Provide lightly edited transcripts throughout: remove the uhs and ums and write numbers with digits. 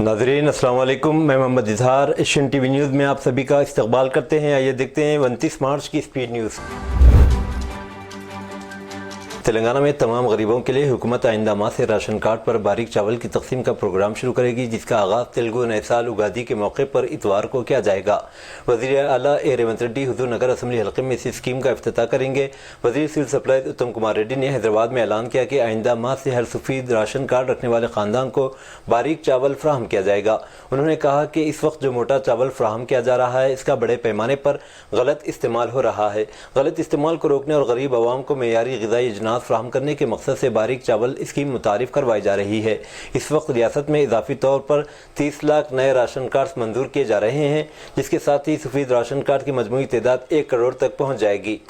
नाज़रीन अस्सलाम वालेकुम, मैं Mohammad Izhar Asian TV news में आप सभी का इस्तकबाल करते हैं। आइए देखते हैं 29 मार्च की स्पीड न्यूज़। तेलंगाना में तमाम गरीबों के लिए हुकूमत आइंदा माह से राशन कार्ड पर बारीक चावल की तकसीम का प्रोग्राम शुरू करेगी, जिसका आगाज़ तेलुगु नए साल उगादी के मौके पर इतवार को किया जाएगा। वज़ीर आला ए रेवंत रेड्डी हुजूर नगर असम्बली हल्के में इस स्कीम का इफ्तिताह करेंगे। वज़ीर सिविल सप्लाईज उत्तम कुमार रेड्डी ने हैदराबाद में ऐलान किया कि आइंदा माह से हर सफ़ीद राशन कार्ड रखने वाले ख़ानदान को बारीक चावल फ्राहम किया जाएगा। उन्होंने कहा कि इस वक्त जो मोटा चावल फ्राहम किया जा रहा है, इसका बड़े पैमाने पर गलत इस्तेमाल हो रहा है। गलत इस्तेमाल को रोकने और गरीब आवाम को मेयारी ग़िज़ाई अजनास फ्राहम करने के मकसद से बारीक चावल स्कीम मुतारिफ करवाई जा रही है। इस वक्त रियासत में इजाफी तौर पर 30 लाख नए राशन कार्ड मंजूर किए जा रहे हैं, जिसके साथ ही सफ़ेद राशन कार्ड की मजमूई तादाद 1 करोड़ तक पहुँच जाएगी।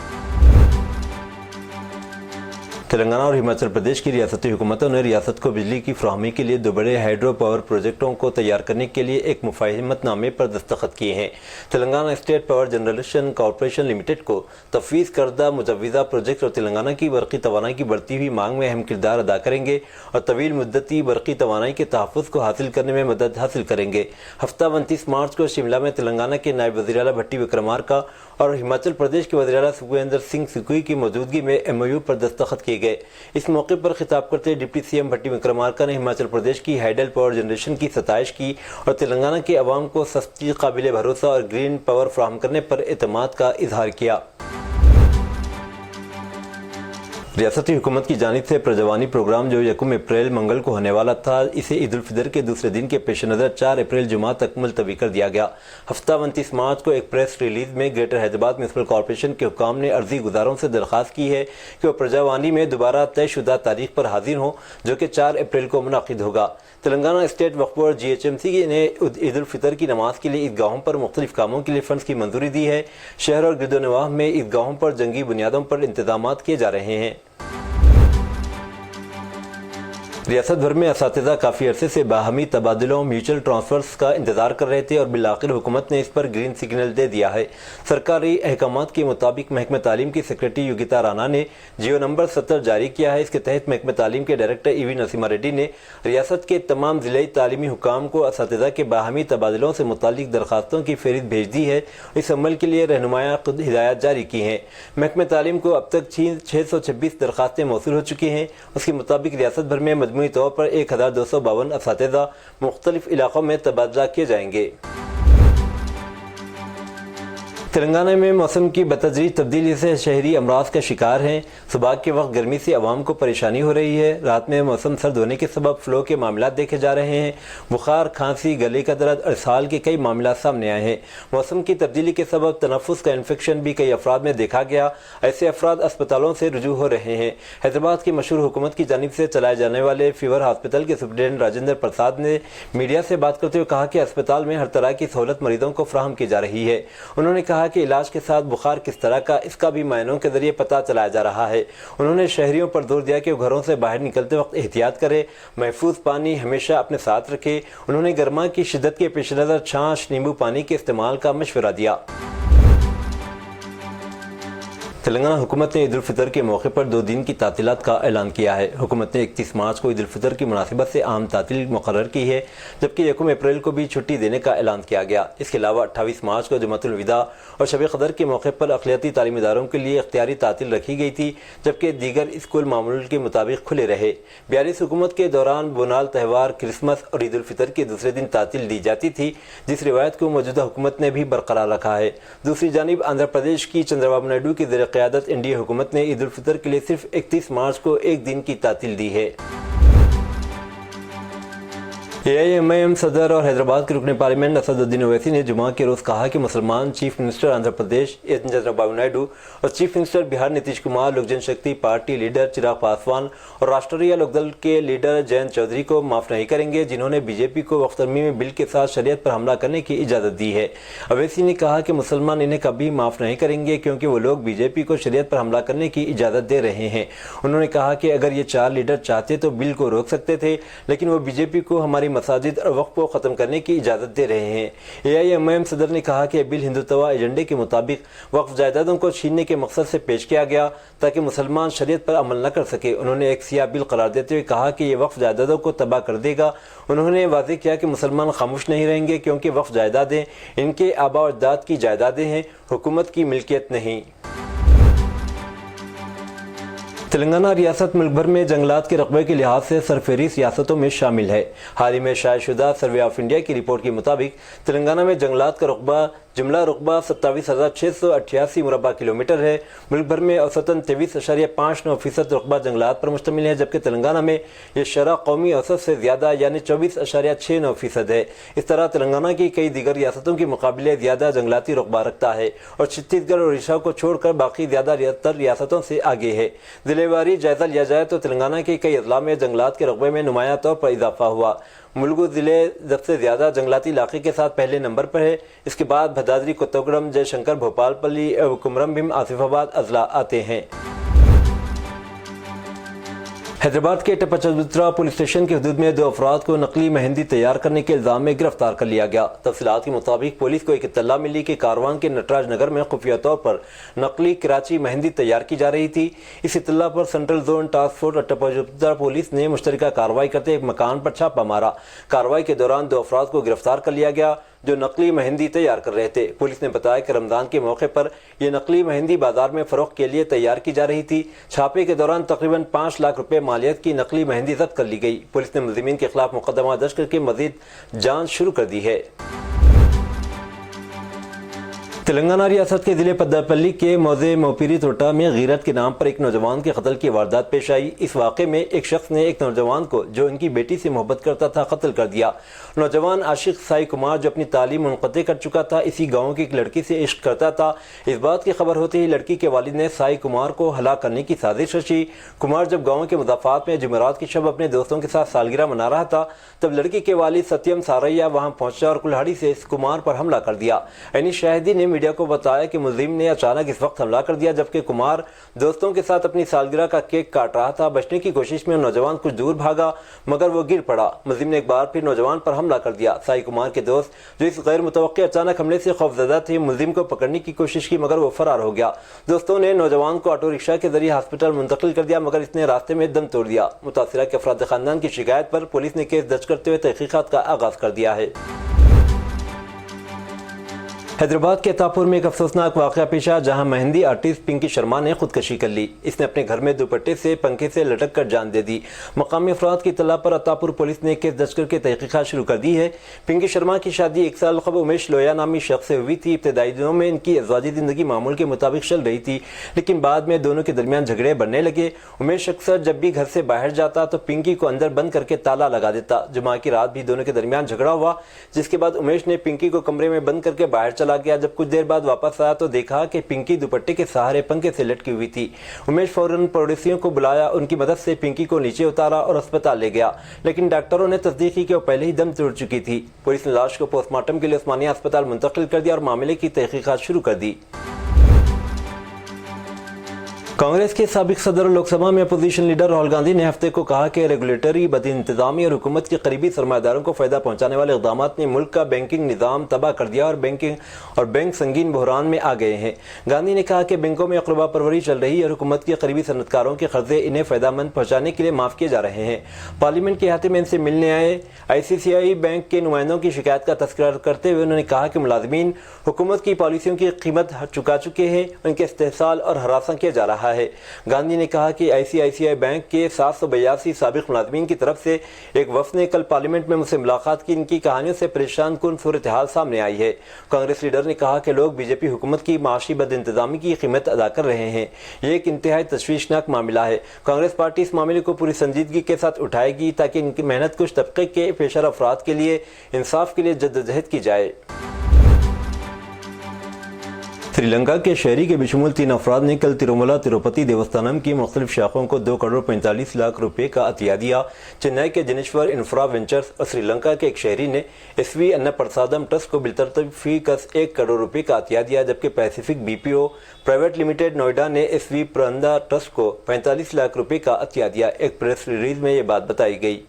तेलंगाना और हिमाचल प्रदेश की रियासती हुकूमतों ने रियासत को बिजली की फराहमी के लिए 2 बड़े हाइड्रो पावर प्रोजेक्टों को तैयार करने के लिए एक मुफाहिमतनामे पर दस्तखत किए हैं। Telangana state power generation corporation limited को तफवीज़ करदा मुजव्वज़ा प्रोजेक्ट और तेलंगाना की बरक़ी तवानाई की बढ़ती हुई मांग में अहम किरदार अदा करेंगे और तवील मुद्दती बरक़ी तवानाई के तहफ़्फ़ुज़ को हासिल करने में मदद हासिल करेंगे। हफ्ता 29 मार्च को शिमला में तेलंगाना के नायब वज़ीर आला भट्टी विक्रमार्का और हिमाचल प्रदेश के वज़ीर आला सुखविंदर सिंह सुक्खू की मौजूदगी में MOU पर दस्तखत किए गए। इस मौके पर खिताब करते डिप्टी CM भट्टी विक्रमार्का ने हिमाचल प्रदेश की हाइडल पावर जनरेशन की सताइश की और तेलंगाना के अवाम को सस्ती, काबिल भरोसा और ग्रीन पावर फराहम करने पर एतमाद का इजहार किया। रियासती हुकूमत की जानिब से प्रजवानी प्रोग्राम जो 1 अप्रैल मंगल को होने वाला था, इसे ईद उल फितर के दूसरे दिन के पेश नज़र 4 अप्रैल जुमा तक मुलतवी कर दिया गया। हफ्ता 29 मार्च को एक प्रेस रिलीज में ग्रेटर हैदराबाद म्यूनसिपल कॉरपोरेशन के हुकाम ने अर्जी गुजारों से दरख्वास्त की है कि वो प्रजवानी में दोबारा तयशुदा तारीख पर हाजिर हों, जो कि 4 अप्रैल को मुनाकिद होगा। तेलंगाना स्टेट वक्फ बोर्ड GHMC ने ईद उल फितर की नमाज के लिए ईदगाहों पर मुख्तलिफ कामों के लिए फंड्स की मंजूरी दी है। शहर और गिरदोनवाह में ईदगाहों पर जंगी बुनियादों पर इंतजामात किए जा रहे हैं। रियासत भर में असातिज़ा काफ़ी अरसे से बाहमी तबादलों म्यूचुअल ट्रांसफर्स का इंतजार कर रहे थे और बिलाखिर हुकूमत ने इस पर ग्रीन सिग्नल दे दिया है। सरकारी अहकामात के मुताबिक महकमे तालीम की सेक्रेटरी योगिता राणा ने जियो नंबर 70 जारी किया है। इसके तहत महकमे तालीम के डायरेक्टर EV नसीमा रेड्डी ने रियासत के तमाम ज़िले तालीमी हुकाम को असातिज़ा के बाहमी तबादलों से मुतालिक दरखास्तों की फहरिस्त भेज दी है। इस अमल के लिए रहनुमाया हिदायत जारी की हैं। महकमे तालीम को अब तक 626 दरखास्तें मौसूल हो चुकी हैं। उसके मुताबिक रियासत भर में मजमूई तौर पर 1252 असातिज़ा मुख्तलिफ इलाकों में तबादला किए जाएंगे। तेलंगाना में मौसम की बतदरीज तब्दीली से शहरी अमराज का शिकार हैं। सुबह के वक्त गर्मी से आवाम को परेशानी हो रही है। रात में मौसम सर्द होने के सबब फ्लो के मामला देखे जा रहे हैं। बुखार, खांसी, गले का दर्द और इसहाल के कई मामला सामने आए हैं। मौसम की तब्दीली के सबब तनफ्फुस का इन्फेक्शन भी कई अफराद में देखा गया। ऐसे अफराद अस्पतालों से रुजू हो रहे हैं। हैदराबाद की मशहूर हुकूमत की जानिब से चलाए जाने वाले फीवर हॉस्पिटल के सुप्रिटेंडेंट राजेंद्र प्रसाद ने मीडिया से बात करते हुए कहा कि अस्पताल में हर तरह की सहूलत मरीजों को फराहम की जा रही है। उन्होंने कहा कि इलाज के साथ बुखार किस तरह का, इसका भी मायनों के जरिए पता चलाया जा रहा है। उन्होंने शहरियों पर जोर दिया कि वो घरों से बाहर निकलते वक्त एहतियात करें, महफूज पानी हमेशा अपने साथ रखें। उन्होंने गर्मा की शिद्दत के पेश नज़र छाछ, नींबू पानी के इस्तेमाल का मशवरा दिया। तेलंगाना हुकूमत ने ईद उल फितर के मौके पर 2 दिन की तातीलात का ऐलान किया है। हुकूमत ने 31 मार्च को ईद उल फितर की मुनासिबत से आम तातील मुकर्रर की है, जबकि 1 अप्रैल को भी छुट्टी देने का ऐलान किया गया। इसके अलावा 28 मार्च को जुमातुल विदा और शब कदर के मौके पर अक़लियती तालीमी इदारों के लिए इख्तियारी तातील रखी गई थी, जबकि दीगर स्कूल मामूल के मुताबिक खुले रहे। 42 हुकूमत के दौरान बोनाल त्यौहार, क्रिसमस और ईद उल फितर के दूसरे दिन तातील दी जाती थी, जिस रिवायत को मौजूदा हुकूमत ने भी बरकरार रखा है। दूसरी जानिब आंध्र प्रदेश की चंद्रबाबू नायडू की ज़ेर क़यादत NDA हुकूमत ने ईद उल फितर के लिए सिर्फ 31 मार्च को 1 दिन की तातील दी है। AIMIM सदर और हैदराबाद के रुकने पार्लियामेंट असदुद्दीन ओवैसी ने जुमा के रोज़ कहा कि मुसलमान चीफ मिनिस्टर आंध्र प्रदेश चंद्रबाबू नायडू और चीफ मिनिस्टर बिहार नीतीश कुमार, लोक जनशक्ति पार्टी लीडर चिराग पासवान और राष्ट्रीय लोकदल के लीडर जयंत चौधरी को माफ़ नहीं करेंगे, जिन्होंने BJP को वक्तरमी में बिल के साथ शरीयत पर हमला करने की इजाज़त दी है। ओवैसी ने कहा कि मुसलमान इन्हें कभी माफ़ नहीं करेंगे, क्योंकि वो लोग BJP को शरीयत पर हमला करने की इजाज़त दे रहे हैं। उन्होंने कहा कि अगर ये 4 लीडर चाहते तो बिल को रोक सकते थे, लेकिन वो BJP को हमारी مساجد اور وقف کو ختم کرنے کی اجازت دے رہے ہیں۔ AIMIM صدر نے کہا کہ بل ہندوتوا ایجنڈے کے مطابق وقف جائیدادوں کو چھیننے کے مقصد سے پیش کیا گیا تاکہ مسلمان شریعت پر عمل نہ کر سکے۔ انہوں نے ایک سیاہ بل قرار دیتے ہوئے کہا کہ یہ وقف جائیدادوں کو تباہ کر دے گا۔ انہوں نے واضح کیا کہ مسلمان خاموش نہیں رہیں گے کیونکہ وقف جائیدادیں ان کے آباء و اجداد کی جائیدادیں ہیں، حکومت کی ملکیت نہیں۔ تلنگانہ ریاست ملک بھر میں جنگلات کے رقبے کے لحاظ سے سرفہرست ریاستوں میں شامل ہے۔ حال ہی میں شائع شدہ سروے آف انڈیا کی رپورٹ کے مطابق تلنگانہ میں جنگلات کا رقبہ جملہ رقبہ 27,688 مربع کلومیٹر ہے۔ ملک بھر میں اوسطاً 23.59% رقبہ جنگلات پر مشتمل ہے، جبکہ تلنگانہ میں یہ شرح قومی اوسط سے زیادہ یعنی 24.69% ہے۔ اس طرح تلنگانہ کی کئی دیگر ریاستوں کے مقابلے زیادہ جنگلاتی رقبہ رکھتا ہے اور چھتیس گڑھ اور اڑیسہ کو چھوڑ کر باقی زیادہ تر ریاستوں سے آگے ہے۔ ضلع واری جائزہ لیا جائے تو تلنگانہ کے کئی اضلاع میں جنگلات کے رقبے میں نمایاں طور پر اضافہ ہوا۔ ملگو ضلع سب سے زیادہ جنگلاتی علاقے کے ساتھ پہلے نمبر پر ہے۔ اس کے بعد بھدادری، کوتاگوڑم، جے شنکر، بھوپال پلی، کمرم بھیم، آصف آباد اضلاع آتے ہیں۔ حیدرآباد کے ٹپچبوترا پولیس اسٹیشن کی حدود میں 2 افراد کو نقلی مہندی تیار کرنے کے الزام میں گرفتار کر لیا گیا۔ تفصیلات کے مطابق پولیس کو ایک اطلاع ملی کہ کاروان کے نٹراج نگر میں خفیہ طور پر نقلی کراچی مہندی تیار کی جا رہی تھی۔ اس اطلاع پر سینٹرل زون ٹاسک فورس اور ٹپچبوترا پولیس نے مشترکہ کارروائی کرتے ایک مکان پر چھاپہ مارا۔ کارروائی کے دوران 2 افراد کو گرفتار کر لیا گیا جو نقلی مہندی تیار کر رہے تھے۔ پولیس نے بتایا کہ رمضان کے موقع پر یہ نقلی مہندی بازار میں فروخت کے لیے تیار کی جا رہی تھی۔ چھاپے کے دوران تقریباً 5 لاکھ روپے مالیت کی نقلی مہندی ضبط کر لی گئی۔ پولیس نے ملزمین کے خلاف مقدمہ درج کر کے مزید جانچ شروع کر دی ہے۔ تلنگانہ ریاست کے ضلع پداپلی کے موضع موپیری توٹا میں غیرت کے نام پر ایک نوجوان کے قتل کی واردات پیش آئی۔ اس واقعے میں ایک شخص نے ایک نوجوان کو جو ان کی بیٹی سے محبت کرتا تھا قتل کر دیا۔ نوجوان عاشق سائی کمار جو اپنی تعلیم منقطع کر چکا تھا اسی گاؤں کی ایک لڑکی سے عشق کرتا تھا۔ اس بات کی خبر ہوتے ہی لڑکی کے والد نے سائی کمار کو ہلاک کرنے کی سازش رچی۔ کمار جب گاؤں کے مضافات میں جمعرات کی شب اپنے دوستوں کے ساتھ سالگرہ منا رہا تھا تب لڑکی کے والد ستیم ساریا وہاں پہنچا اور کلہاڑی سے اس کمار پر حملہ کر دیا۔ عینی شاہدین نے میڈیا کو بتایا کہ ملزم نے اچانک اس وقت حملہ کر دیا جبکہ کمار دوستوں کے ساتھ اپنی سالگرہ کا کیک کاٹ رہا تھا۔ بچنے کی کوشش میں نوجوان کچھ دور بھاگا مگر وہ گر پڑا۔ ملزم نے ایک بار پھر نوجوان پر حملہ کر دیا۔ سائی کمار کے دوست جو اس غیر متوقع اچانک حملے سے خوفزدہ تھے ملزم کو پکڑنے کی کوشش کی مگر وہ فرار ہو گیا۔ دوستوں نے نوجوان کو آٹو رکشہ کے ذریعے ہاسپٹل منتقل کر دیا مگر اس نے راستے میں دم توڑ دیا۔ متاثرہ کے افراد خاندان کی شکایت پر پولیس نے کیس درج کرتے ہوئے تحقیقات کا آغاز کر دیا ہے۔ حیدرآباد کے عطاپور میں ایک افسوسناک واقعہ پیش آیا جہاں مہندی آرٹسٹ پنکی شرما نے خودکشی کر لی۔ اس نے اپنے گھر میں دوپٹے سے پنکھے سے لٹک کر جان دے دی۔ مقامی افراد کی اطلاع پر عطاپور پولیس نے کیس درج کر کے تحقیقات شروع کر دی ہے۔ پنکی شرما کی شادی 1 سال قبل امیش لویا نامی شخص سے ہوئی تھی۔ ابتدائی دنوں میں ان کی ازواجی زندگی معمول کے مطابق چل رہی تھی لیکن بعد میں دونوں کے درمیان جھگڑے بڑھنے لگے۔ امیش اکثر جب بھی گھر سے باہر جاتا تو پنکی کو اندر بند کر کے تالا لگا دیتا۔ جمعہ کی رات بھی دونوں کے درمیان جھگڑا ہوا جس کے بعد امیش نے پنکی کو کمرے میں بند کر کے باہر چلا گیا۔ جب کچھ دیر بعد واپس آیا تو دیکھا کہ پنکی دوپٹے کے سہارے پنکھے سے لٹکی ہوئی تھی۔ امیش فوراً پڑوسیوں کو بلایا، ان کی مدد سے پنکی کو نیچے اتارا اور اسپتال لے گیا لیکن ڈاکٹروں نے تصدیق کی کہ وہ پہلے ہی دم توڑ چکی تھی۔ پولیس نے لاش کو پوسٹ مارٹم کے لیے عثمانیہ اسپتال منتقل کر دیا اور معاملے کی تحقیقات شروع کر دی۔ کانگریس کے سابق صدر لوک سبھا میں اپوزیشن لیڈر راہل گاندھی نے ہفتے کو کہا کہ ریگولیٹری بد انتظامی اور حکومت کے قریبی سرمایہ داروں کو فائدہ پہنچانے والے اقدامات نے ملک کا بینکنگ نظام تباہ کر دیا اور بینک سنگین بحران میں آ گئے ہیں۔ گاندھی نے کہا کہ بینکوں میں اقربا پروری چل رہی ہے اور حکومت کے قریبی صنعت کاروں کے قرضے انہیں فائدہ مند پہنچانے کے لیے معاف کیے جا رہے ہیں۔ پارلیمنٹ کے احاطے میں ان سے ملنے آئے ICICI بینک کے نمائندوں کی شکایت کا تذکرہ کرتے ہوئے انہوں نے کہا کہ ملازمین حکومت کی پالیسیوں کی قیمت چکا چکے ہیں، ان کے استحصال اور ہراساں کیا جا رہا ہے۔ گاندھی نے کہا کہ ICICI بینک کے 782 سابق ملازمین کی طرف سے ایک وفد نے کل پارلیمنٹ میں مجھ سے ملاقات کی۔ ان کی کہانیوں سے پریشان کن صورتحال سامنے آئی ہے۔ کانگریس لیڈر نے کہا کہ لوگ BJP حکومت کی معاشی بد انتظامی کی قیمت ادا کر رہے ہیں۔ یہ ایک انتہائی تشویشناک معاملہ ہے۔ کانگریس پارٹی اس معاملے کو پوری سنجیدگی کے ساتھ اٹھائے گی تاکہ ان کی محنت کش طبقے کے پیشہ افراد کے لیے انصاف کے لیے جدوجہد کی جائے۔ سری لنکا کے شہری کے بشمول 3 افراد نے کل تروملا تروپتی دیوستھانم کی مختلف شاخوں کو 2 کروڑ 45 لاکھ روپے کا عطیہ دیا۔ چنئی کے جنیشور انفرا وینچرز اور سری لنکا کے ایک شہری نے SV انا پرسادم ٹرسٹ کو بالترتیب فی کس 1 کروڑ روپے کا عطیہ دیا جبکہ Pacific BPO private limited Noida نے SV پرندا ٹرسٹ کو 45 لاکھ روپے کا عطیہ دیا۔ ایک پریس ریلیز میں یہ بات بتائی گئی۔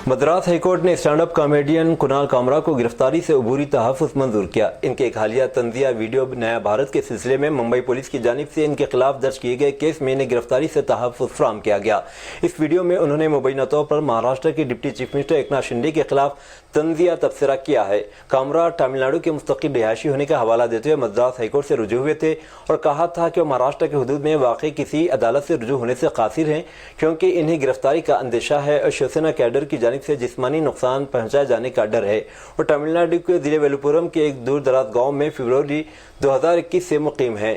मद्रास हाईकोर्ट ने stand up comedian Kunal Kamra को गिरफ्तारी से अबूरी तहफ़्फ़ुज़ मंजूर किया। इनके एक हालिया तंजिया वीडियो नया भारत के सिलसिले में मुंबई पुलिस की जानिब से इनके खिलाफ दर्ज किए गए केस में इन्हें गिरफ्तारी से तहफ़्फ़ुज़ फराहम किया गया। इस वीडियो में उन्होंने मुबैना तौर पर महाराष्ट्र के deputy chief minister Eknath Shinde के खिलाफ तंजिया तबसरा किया है। कामरा तमिलनाडु के मुस्तकिल रिहायशी होने का हवाला देते हुए मद्रास हाईकोर्ट से रुजू हुए थे और कहा था कि वो महाराष्ट्र के हदूद में वाक़ किसी अदालत से रुजू होने से कासिर हैं, क्योंकि इन्हें गिरफ्तारी का अंदेशा है और शिवसेना कैडर की जानिब से जिस्मानी नुकसान पहुंचाए जाने का डर है। और तमिलनाडु के जिले वेलुपुरम के एक दूर दराज गाँव में फरवरी 2021 से मुकीम है।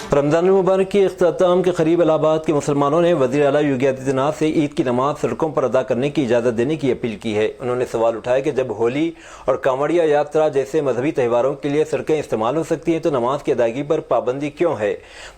रमज़ान मुबारक के इख्तिताम के करीब इलाहाबाद के मुसलमानों ने वज़ीर आला योगी आदित्यनाथ से ईद की नमाज सड़कों पर अदा करने की इजाज़त देने की अपील की है। उन्होंने सवाल उठाया कि जब होली और कांवड़िया यात्रा जैसे मजहबी त्योहारों के लिए सड़कें इस्तेमाल हो सकती हैं तो नमाज की अदायगी पर पाबंदी क्यों है।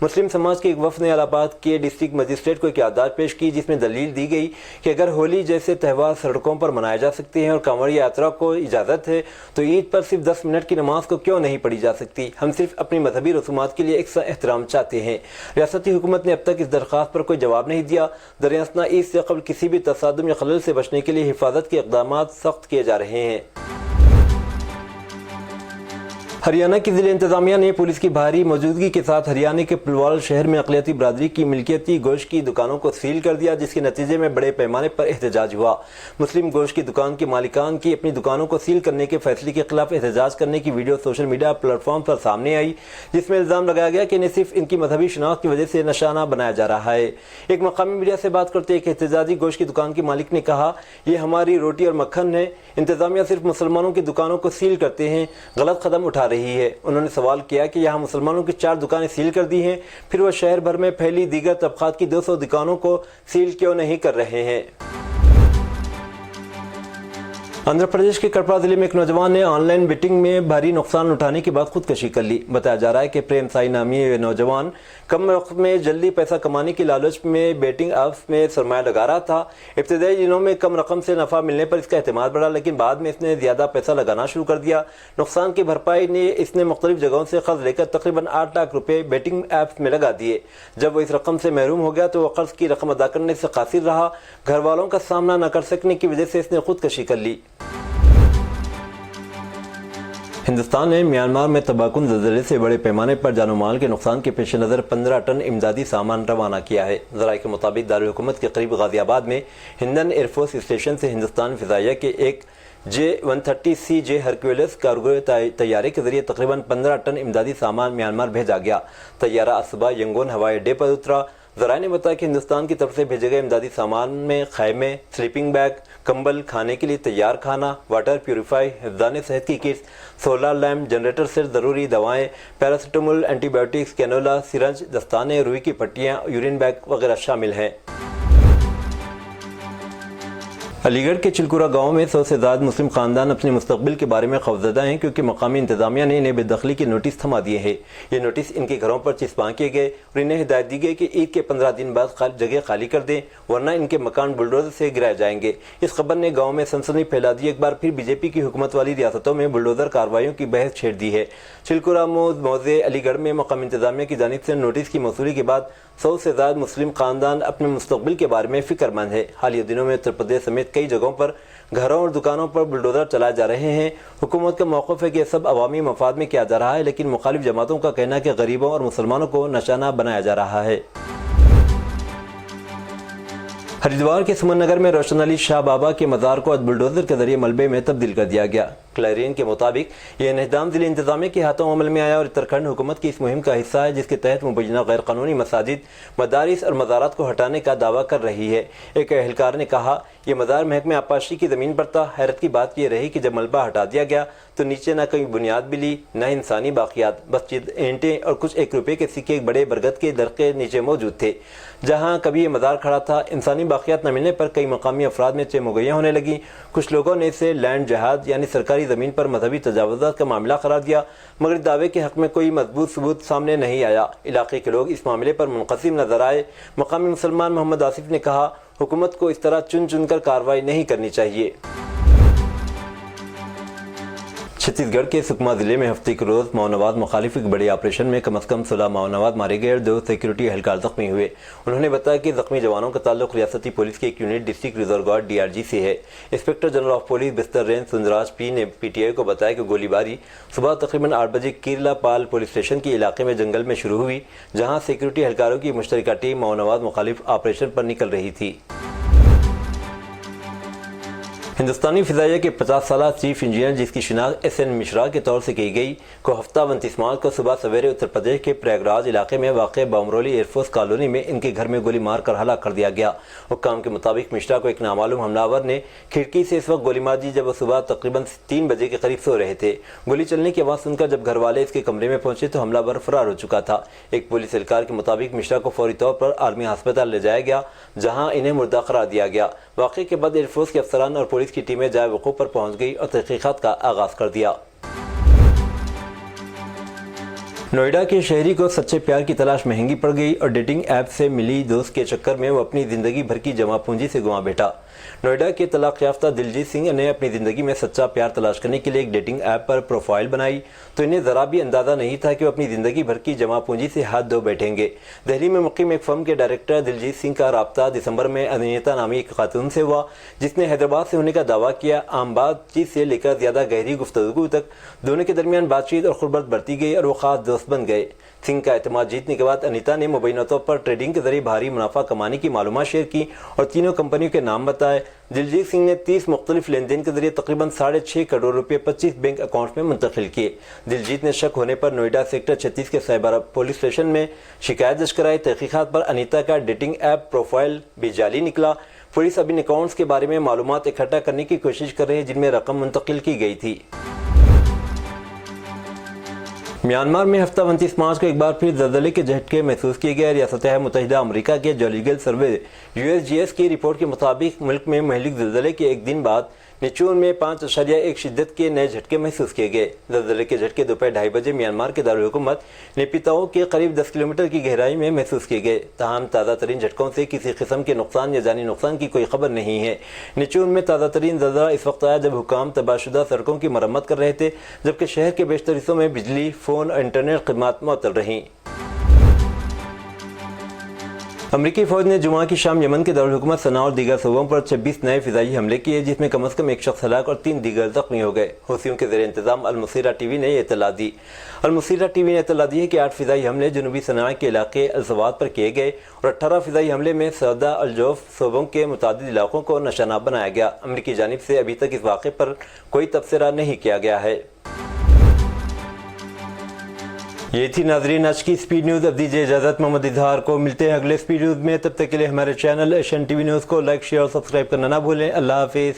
मुस्लिम समाज के एक वफ़द ने इलाहाबाद के डिस्ट्रिक्ट मजिस्ट्रेट को एक याददाश्त पेश की, जिसमें दलील दी गई कि अगर होली जैसे त्यौहार सड़कों पर मनाए जा सकते हैं और कांवड़िया यात्रा को इजाज़त है तो ईद पर सिर्फ 10 मिनट की नमाज को क्यों नहीं पढ़ी जा सकती। हम सिर्फ अपनी मजहबी रसूमात के लिए एक एहतराम चाहते हैं। रियासती हुकूमत ने अब तक इस दरख्वास्त पर कोई जवाब नहीं दिया। दरियासना ईद से कबल किसी भी तसादुम या खलल से बचने के लिए हिफाजत के इक़दाम सख्त किए जा रहे हैं। हरियाणा की ज़िला इंतज़ामिया ने पुलिस की भारी मौजूदगी के साथ हरियाणा के पुलवाल शहर में अक़लियती बरादरी की मिल्कियती गोश्त की दुकानों को सील कर दिया, जिसके नतीजे में बड़े पैमाने पर एहतजाज हुआ। मुस्लिम गोश्त की दुकान के मालिकान की अपनी दुकानों को सील करने के फैसले के खिलाफ एहतजाज करने की वीडियो सोशल मीडिया प्लेटफॉर्म पर सामने आई, जिसमें इल्ज़ाम लगाया गया कि इन्हें सिर्फ इनकी मजहबी शनाख्त की वजह से निशाना बनाया जा रहा है। एक मकामी मीडिया से बात करते एक एहतजाजी गोश्त की दुकान के मालिक ने कहा, यह हमारी रोटी और मक्खन है, इंतज़ामिया सिर्फ मुसलमानों की दुकानों को सील करते हैं, गलत कदम उठा रही है। उन्होंने सवाल किया कि यहाँ मुसलमानों की 4 दुकानें सील कर दी हैं, फिर वह शहर भर में फैली दीगर तबकात की 200 दुकानों को सील क्यों नहीं कर रहे हैं। आंध्र प्रदेश के कटरा जिले में एक नौजवान ने ऑनलाइन बेटिंग में भारी नुकसान उठाने के बाद खुदकशी कर ली। बताया जा रहा है कि प्रेम साई नामी ये नौजवान कम वक्त में जल्दी पैसा कमाने की लालच में बेटिंग ऐप्स में सरमाया लगा रहा था। इब्तदाई दिनों में कम रकम से नफा मिलने पर इसका एतमाद बढ़ा, लेकिन बाद में इसने ज़्यादा पैसा लगाना शुरू कर दिया। नुकसान की भरपाई ने इसने मुख्तलिफ जगहों से कर्ज लेकर तकरीबन 8 लाख रुपये बेटिंग ऐप्स में लगा दिए। जब वो इस रकम से महरूम हो गया तो वह कर्ज की रकम अदा करने से कासिर रहा। घर वालों का सामना न कर सकने की वजह से इसने खुदकशी कर ली। हिंदुस्तान ने म्यांमार में तबाहकुन ज़लज़ले से बड़े पैमाने पर जानो माल के नुकसान के पेश नज़र 15 टन इमदादी सामान रवाना किया है। ज़राए के मुताबिक दारुल हुकूमत के करीब गाज़ियाबाद में हिंदन एयरफोर्स स्टेशन से हिंदुस्तान फ़िज़ाइया के एक J-130CJ हरक्यूलिस कार्गो तैयारे के जरिए तकरीबन 15 टन इमदादी सामान म्यांमार भेजा गया। तैयारा आज सुबह यंगून हवाई अड्डे पर उतरा। ज़राए ने बताया कि हिंदुस्तान की तरफ से भेजे गए इमदादी सामान में खैमे, स्लीपिंग बैग, कंबल, खाने के लिए तैयार खाना, वाटर प्यूरीफाई, हिफ़्ज़ान सेहत की किट्स, सोलर लैम्प, जनरेटर से ज़रूरी दवाएं, पैरासिटामोल, एंटीबायोटिक्स, कैनोला, सिरंज, दस्ताने, रुई की पट्टियाँ, यूरिन बैग वगैरह शामिल हैं। अलीगढ़ के चिलकुरा गांव में 100 से ज़्यादा मुस्लिम खानदान अपने मुस्तकबिल के बारे में खौफजदा हैं, क्योंकि मकामी इंतज़ामिया ने इन्हें बेदखली के नोटिस थमा दिए हैं। ये नोटिस इनके घरों पर चिपका किए गए और इन्हें हिदायत दी गई कि ईद के 15 दिन बाद जगह खाली कर दें, वरना इनके मकान बुलडोजर से गिराए जाएंगे। इस खबर ने गाँव में सनसनी फैला दी। एक बार फिर बीजेपी की हुकूमत वाली रियासतों में बुलडोजर कार्रवाइयों की बहस छेड़ दी है। चिलकुरा मौजे अलीगढ़ में मकामी इंतज़ामिया की जानिब से नोटिस की मौसूली के बाद 100 से ज़्यादा मुस्लिम खानदान अपने मुस्तकबिल के बारे में फ़िक्रमंद है। हालिया दिनों में उत्तर प्रदेश समेत कई जगहों पर घरों और दुकानों पर बुलडोजर चलाए जा रहे हैं। हुकूमत का मौक़िफ़ है कि यह सब अवामी मफाद में किया जा रहा है, लेकिन मुखालिफ जमातों का कहना है कि गरीबों और मुसलमानों को निशाना बनाया जा रहा है। हरिद्वार के सुमन नगर में रोशन अली शाह बाबा के मज़ार को आज बुलडोजर के जरिए मलबे में तब्दील कर दिया गया। क्लैरियन के मुताबिक यह इंहदाम ज़िला इंतज़ामिया के हाथों अमल में आया और उत्तराखंड हुकूमत की इस मुहिम का हिस्सा है, जिसके तहत मुबैना गैर कानूनी मसाजिद, मदारिस और मज़ारात को हटाने का दावा कर रही है। एक एहलकार ने कहा, यह मज़ार महकमे आपाशी की ज़मीन पर था। हैरत की बात यह रही कि जब मलबा हटा दिया गया तो नीचे न कोई बुनियाद मिली, न इंसानी बाक़ियात, बस चंद ईंटें और कुछ 1 रुपये के सिक्के एक बड़े बरगद के दर के नीचे मौजूद थे। जहाँ कभी ये मज़ार खड़ा था, इंसानी बाक़ियात न मिलने पर कई मकामी अफराद में चेमुगैयाँ होने लगी। कुछ लोगों ने इसे लैंड जहाद यानी सरकारी ज़मीन पर मजहबी तजावुज़ात का मामला करार दिया, मगर दावे के हक़ में कोई मजबूत सबूत सामने नहीं आया। इलाके के लोग इस मामले पर मुनक़सिम नजर आए। मकामी मुसलमान मोहम्मद आसिफ ने कहा, हुकूमत को इस तरह चुन चुन कर कार्रवाई नहीं करनी चाहिए। छत्तीसगढ़ के सुकमा जिले में हफ्ते के रोज माओवाद मुखालिफ एक बड़े ऑपरेशन में कम से कम 16 माओवाद मारे गए और 2 सिक्योरिटी एहलकार जख्मी हुए। उन्होंने बताया कि जख्मी जवानों का ताल्लुक रियासती पुलिस की एक unit district reserve guard DRG से है। इंस्पेक्टर जनरल ऑफ पुलिस बिस्तर रेंज सुंदराज P ने PTI को बताया कि गोलीबारी सुबह तकरीबन 8 बजे कीरला पाल पुलिस स्टेशन के इलाके में जंगल में शुरू हुई, जहां सिक्योरिटी एहलकारों की मुश्तरका टीम माओवाद मुखालिफ ऑपरेशन पर निकल रही थी। हिंदुस्तानी फिजाइया के 50 साल चीफ इंजीनियर, जिसकी शिनाख्त SN मिश्रा के तौर से की गई, को हफ्ता 29 मार्च को सुबह सवेरे उत्तर प्रदेश के प्रयागराज इलाके में वाक़ बमरोली एयरफोर्स कॉलोनी में इनके घर में गोली मार कर हलाक कर दिया गया। हुक्काम के मुताबिक मिश्रा को एक नामालूम हमलावर ने खिड़की से इस वक्त गोली मार दी जब वो सुबह तकरीबन 3 बजे के करीब सो रहे थे। गोली चलने की आवाज़ सुनकर जब घर वाले इसके कमरे में पहुंचे तो हमलावर फरार हो चुका था। एक पुलिस एहलकार के मुताबिक मिश्रा को फौरी तौर पर आर्मी अस्पताल ले जाया गया, जहाँ इन्हें मुर्दा करार दिया गया। वाक़े के बाद एयरफोर्स के अफसरान और पुलिस की टीमें जाए वक़ूफ़ पर पहुंच गई और तहक़ीक़ात का आगाज़ कर दिया। नोएडा के शहरी को सच्चे प्यार की तलाश महंगी पड़ गई और डेटिंग ऐप से मिली दोस्त के चक्कर में वो अपनी ज़िंदगी भर की जमा पूंजी से गंवा बैठा। नोएडा के तलाक याफ्ता दिलजीत सिंह ने अपनी ज़िंदगी में सच्चा प्यार तलाश करने के लिए एक डेटिंग ऐप पर प्रोफाइल बनाई तो इन्हें ज़रा भी अंदाज़ा नहीं था कि वो अपनी ज़िंदगी भर की जमा पूंजी से हाथ धो बैठेंगे। दिल्ली में मुक़ीम एक फर्म के डायरेक्टर दिलजीत सिंह का राब्ता दिसंबर में अनिता नामी एक खातून से हुआ, जिसने हैदराबाद से होने का दावा किया। आम बातचीत से लेकर ज़्यादा गहरी गुफ्तगू तक दोनों के दरमियान बातचीत और क़ुर्बत बढ़ती गई और वो ख़ास दोस्त बन गए। सिंह का एतमाद जीतने के बाद अनीता ने मुबैना तौर पर ट्रेडिंग के जरिए भारी मुनाफा कमाने की मालूमात शेयर की और तीनों कंपनियों के नाम बताए। दिलजीत सिंह ने 30 मुख्तलिफ लेन देन के जरिए तकरीबन 6.5 करोड़ रुपए 25 बैंक अकाउंट में मुंतकिल किए। दिलजीत ने शक होने पर नोएडा सेक्टर 36 के साइबर पुलिस स्टेशन में शिकायत दर्ज कराई। तहकीकात पर अनीता का डेटिंग ऐप प्रोफाइल भी जाली निकला। पुलिस अब इन अकाउंट्स के बारे में मालूमात इकट्ठा करने की कोशिश कर रही है जिनमें रकम मुंतकिल की गई थी। म्यांमार में हफ्ता 29 मार्च को एक बार फिर ज़लज़ले के झटके महसूस किए गए। रियासत मुत्तहिदा अमेरिका के जोलीगल सर्वे USGS की रिपोर्ट के मुताबिक मुल्क में महलिक ज़लज़ले के एक दिन बाद निचून में 5.1 शिद्दत के नए झटके महसूस किए गए। ज़लज़ले के झटके दोपहर 2:30 बजे म्यांमार के दारुल हुकूमत नेपिताओ के करीब 10 किलोमीटर की गहराई में महसूस किए गए। ताहम ताज़ा तरीन झटकों से किसी किस्म के नुकसान या जानी नुकसान की कोई खबर नहीं है। निचून में ताज़ा तरीन ज़लज़ला इस वक्त आया जब हुकाम तबाहशुदा सड़कों की मरम्मत कर रहे थे, जबकि शहर के बेशतर हिस्सों में बिजली, फ़ोन और इंटरनेट खदमात मुअत्तल रहीं। अमरीकी फौज ने जुमा की शाम यमन के दारुल हुकूमत सना और दीगर सूबों पर 26 नए फिजाई हमले किए, जिसमें कम से कम एक शख्स हलाक और 3 दीगर जख्मी हो गए। हूसियों के ज़ेर इंतजाम अल-मुसीरा TV ने यह इत्तला दी। अल-मुसीरा TV ने इत्तला दी है कि 8 फिजाई हमले जनूबी सना के इलाके अल-सवाद पर किए गए और 18 फिजाई हमले में सौदा अल-जौफ सूबों के मुतादिद इलाकों को निशाना बनाया गया। अमरीकी जानिब से अभी तक इस वाक़े पर कोई तबसरा नहीं किया गया है। ये थी नाजरीन आज की स्पीड न्यूज़। अब दीजिए इजाज़त मोहम्मद इजहार को। मिलते हैं अगले स्पीड न्यूज़ में। तब तक के लिए हमारे चैनल एशियन TV न्यूज़ को लाइक, शेयर और सब्सक्राइब करना ना भूलें। अल्लाह हाफिज़।